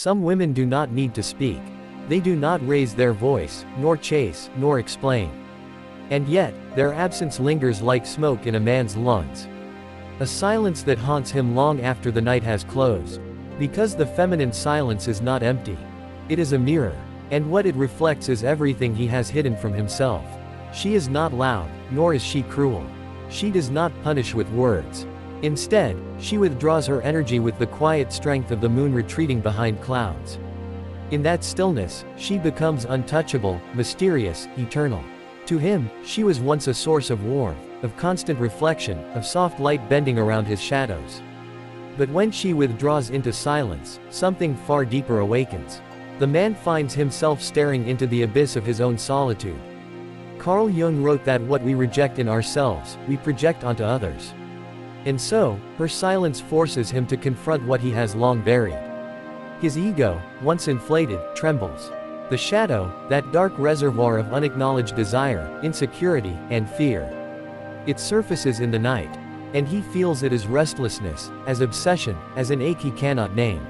Some women do not need to speak. They do not raise their voice, nor chase, nor explain. And yet, their absence lingers like smoke in a man's lungs. A silence that haunts him long after the night has closed. Because the feminine silence is not empty. It is a mirror. And what it reflects is everything he has hidden from himself. She is not loud, nor is she cruel. She does not punish with words. Instead, she withdraws her energy with the quiet strength of the moon retreating behind clouds. In that stillness, she becomes untouchable, mysterious, eternal. To him, she was once a source of warmth, of constant reflection, of soft light bending around his shadows. But when she withdraws into silence, something far deeper awakens. The man finds himself staring into the abyss of his own solitude. Carl Jung wrote that what we reject in ourselves, we project onto others. And so, her silence forces him to confront what he has long buried. His ego, once inflated, trembles. The shadow, that dark reservoir of unacknowledged desire, insecurity, and fear. It surfaces in the night. And he feels it as restlessness, as obsession, as an ache he cannot name.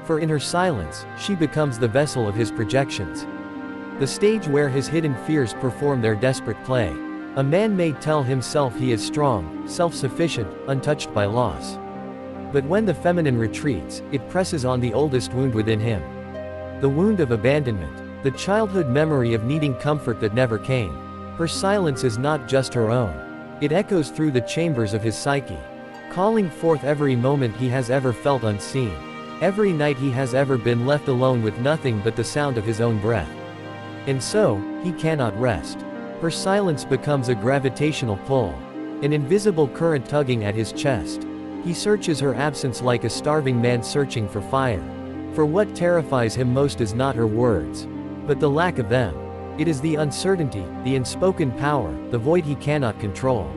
For in her silence, she becomes the vessel of his projections. The stage where his hidden fears perform their desperate play. A man may tell himself he is strong, self-sufficient, untouched by loss. But when the feminine retreats, it presses on the oldest wound within him. The wound of abandonment. The childhood memory of needing comfort that never came. Her silence is not just her own. It echoes through the chambers of his psyche. Calling forth every moment he has ever felt unseen. Every night he has ever been left alone with nothing but the sound of his own breath. And so, he cannot rest. Her silence becomes a gravitational pull. An invisible current tugging at his chest. He searches her absence like a starving man searching for fire. For what terrifies him most is not her words, but the lack of them. It is the uncertainty, the unspoken power, the void he cannot control.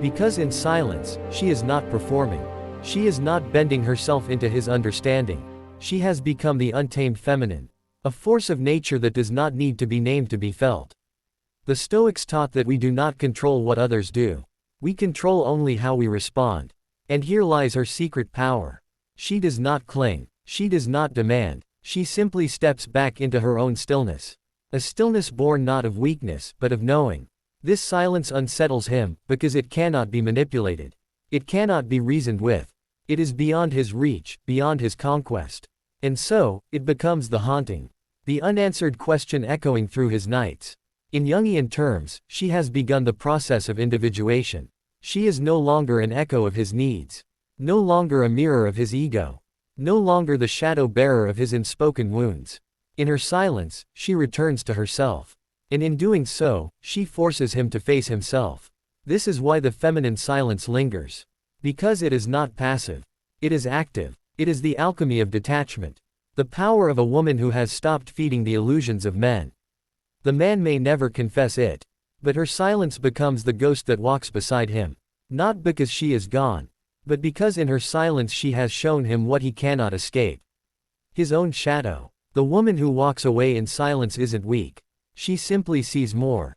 Because in silence, she is not performing. She is not bending herself into his understanding. She has become the untamed feminine. A force of nature that does not need to be named to be felt. The Stoics taught that we do not control what others do. We control only how we respond. And here lies her secret power. She does not cling. She does not demand. She simply steps back into her own stillness. A stillness born not of weakness, but of knowing. This silence unsettles him, because it cannot be manipulated. It cannot be reasoned with. It is beyond his reach, beyond his conquest. And so, it becomes the haunting. The unanswered question echoing through his nights. In Jungian terms, she has begun the process of individuation. She is no longer an echo of his needs. No longer a mirror of his ego. No longer the shadow bearer of his unspoken wounds. In her silence, she returns to herself. And in doing so, she forces him to face himself. This is why the feminine silence lingers. Because it is not passive. It is active. It is the alchemy of detachment. The power of a woman who has stopped feeding the illusions of men. The man may never confess it. But her silence becomes the ghost that walks beside him. Not because she is gone. But because in her silence she has shown him what he cannot escape. His own shadow. The woman who walks away in silence isn't weak. She simply sees more.